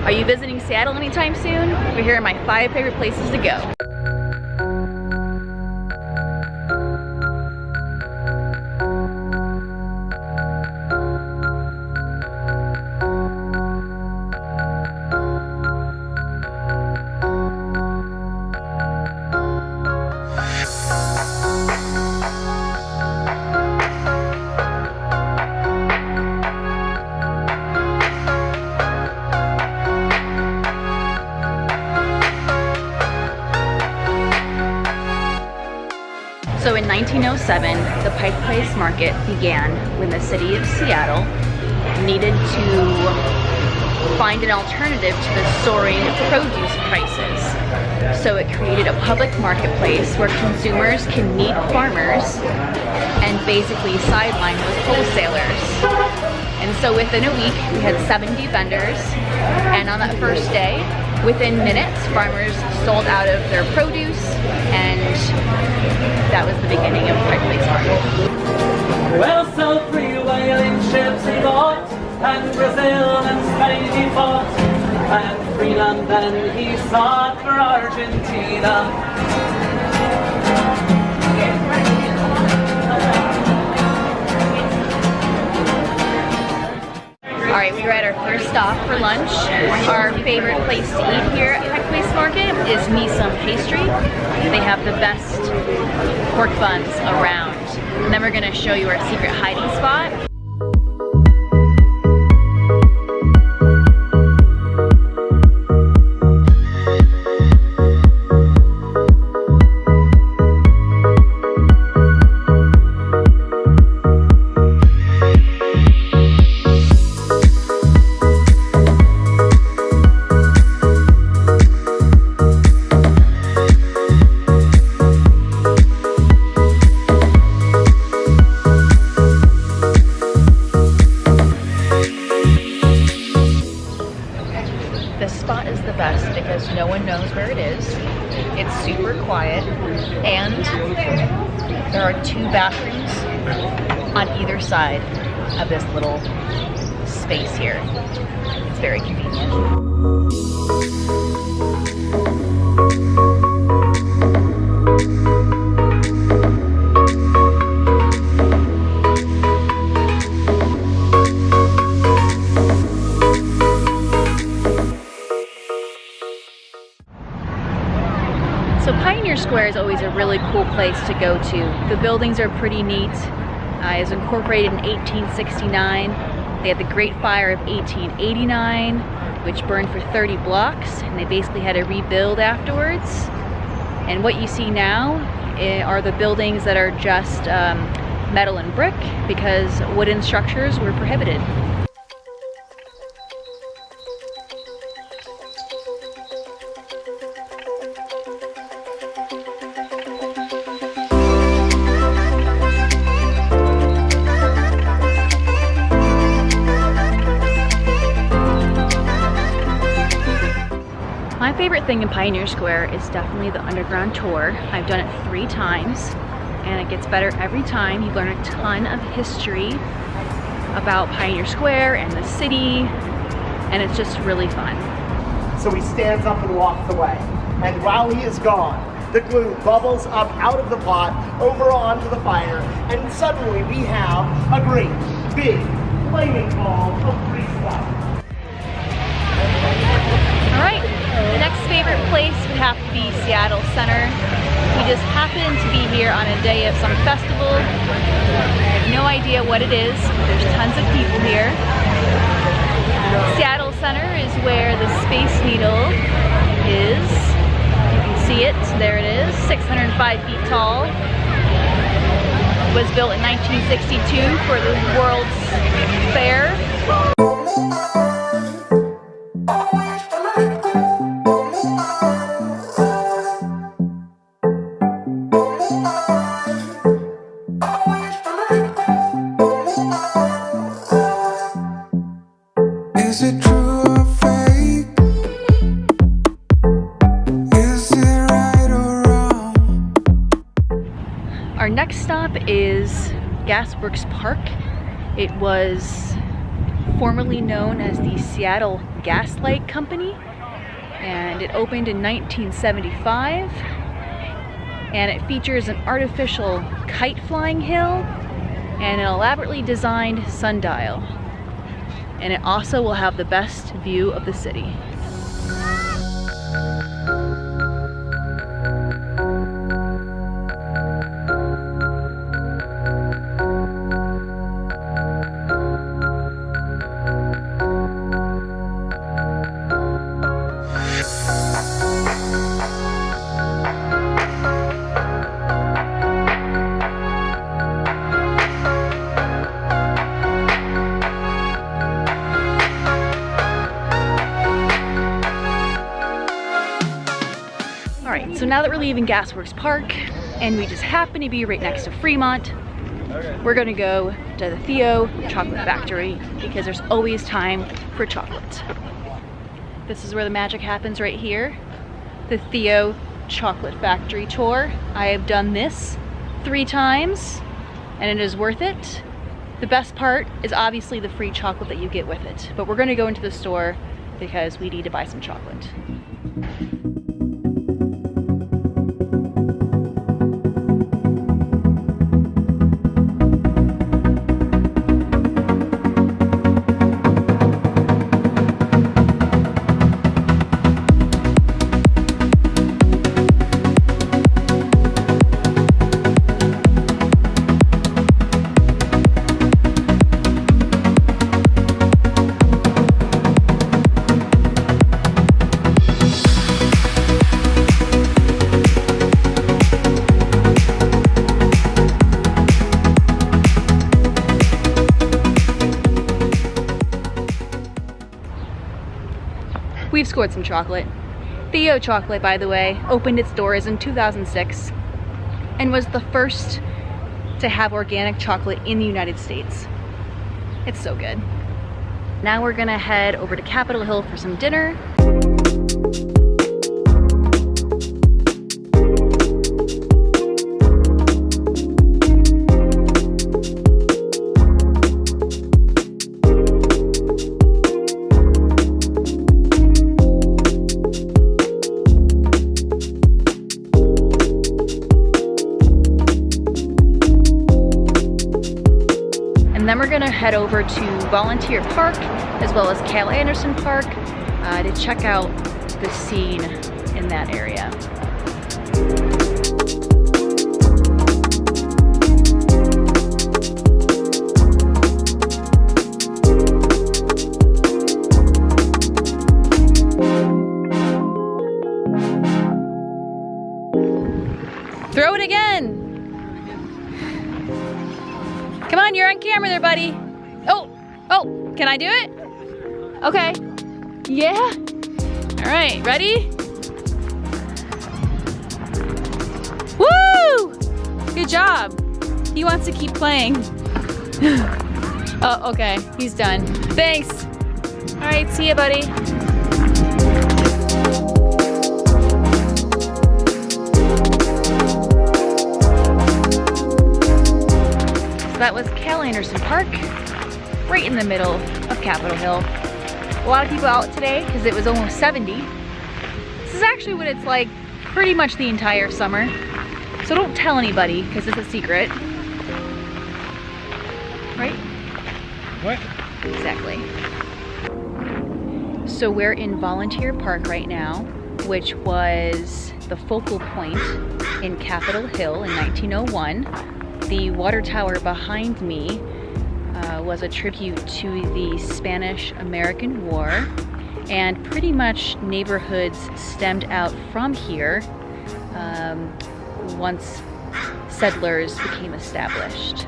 Are you visiting Seattle anytime soon? We're here are my 5 favorite places to go. So in 1907, the Pike Place Market began when the city of Seattle needed to find an alternative to the soaring produce prices. So it created a public marketplace where consumers can meet farmers and basically sideline those wholesalers. And so within a week, we had 70 vendors, and on that first day, within minutes, farmers sold out of their produce, and that was the beginning of Pike Place Market. Well, so 3 whaling ships he bought, and Brazil and Spain he fought, and free London he sought for Argentina. Alright, we were at our first stop for lunch. Our favorite place to eat here at Pike Place Market is Me Some Pastry. They have the best pork buns around. And then we're going to show you our secret hiding spot. This spot is the best because no one knows where it is. It's super quiet, and there are 2 bathrooms on either side of this little space here. It's very convenient. So Pioneer Square is always a really cool place to go to. The buildings are pretty neat. It was incorporated in 1869. They had the Great Fire of 1889, which burned for 30 blocks, and they basically had to rebuild afterwards. And what you see now are the buildings that are just metal and brick because wooden structures were prohibited. My favorite thing in Pioneer Square is definitely the underground tour. I've done it 3 times, and it gets better every time. You learn a ton of history about Pioneer Square and the city, and it's just really fun. So he stands up and walks away, and while he is gone, the glue bubbles up out of the pot over onto the fire, and suddenly we have a great, big, flaming ball of grease flour. Alright, the next favorite place would have to be Seattle Center. We just happened to be here on a day of some festival. I have no idea what it is, but there's tons of people here. Seattle Center is where the Space Needle is. You can see it, there it is, 605 feet tall. It was built in 1962 for the World's Fair. Is it true or fake? Is it right or wrong? Our next stop is Gasworks Park. It was formerly known as the Seattle Gaslight Company, and it opened in 1975, and it features an artificial kite flying hill and an elaborately designed sundial, and it also will have the best view of the city. Alright, so now that we're leaving Gasworks Park, and we just happen to be right next to Fremont, we're gonna go to the Theo Chocolate Factory because there's always time for chocolate. This is where the magic happens right here. The Theo Chocolate Factory tour. I have done this 3 times and it is worth it. The best part is obviously the free chocolate that you get with it, but we're gonna go into the store because we need to buy some chocolate. We've scored some chocolate. Theo Chocolate, by the way, opened its doors in 2006 and was the first to have organic chocolate in the United States. It's so good. Now we're gonna head over to Capitol Hill for some dinner. And then we're gonna head over to Volunteer Park as well as Cal Anderson Park to check out the scene in that area. Throw it again! Come on, you're on camera there, buddy. Oh, can I do it? Okay. Yeah. All right, ready? Woo! Good job. He wants to keep playing. Oh, okay, he's done. Thanks. All right, see ya, buddy. So that was Cal Anderson Park, right in the middle of Capitol Hill. A lot of people out today because it was almost 70. This is actually what it's like pretty much the entire summer. So don't tell anybody because it's a secret. Right? What? Exactly. So we're in Volunteer Park right now, which was the focal point in Capitol Hill in 1901. The water tower behind me was a tribute to the Spanish-American War, and pretty much neighborhoods stemmed out from here once settlers became established.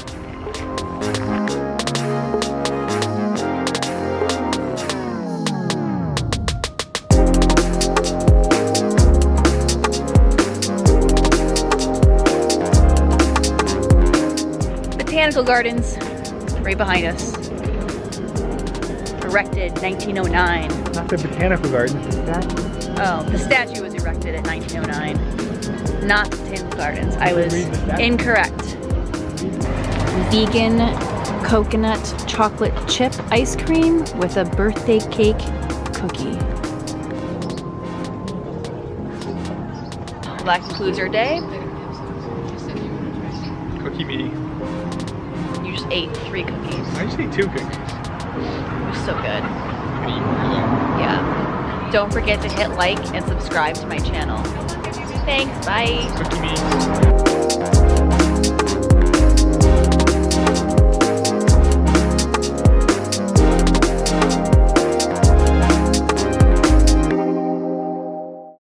Botanical Gardens, right behind us. Erected 1909. Not the Botanical Gardens, the statue. Oh, the statue was erected in 1909. Not the Botanical Gardens. I was incorrect. Vegan coconut chocolate chip ice cream with a birthday cake cookie. That concludes our day. Cookie me. You just ate 3 cookies. I just ate 2 cookies. It was so good. I'm gonna eat more though. Yeah. Don't forget to hit like and subscribe to my channel. Thanks, bye. Cookie me.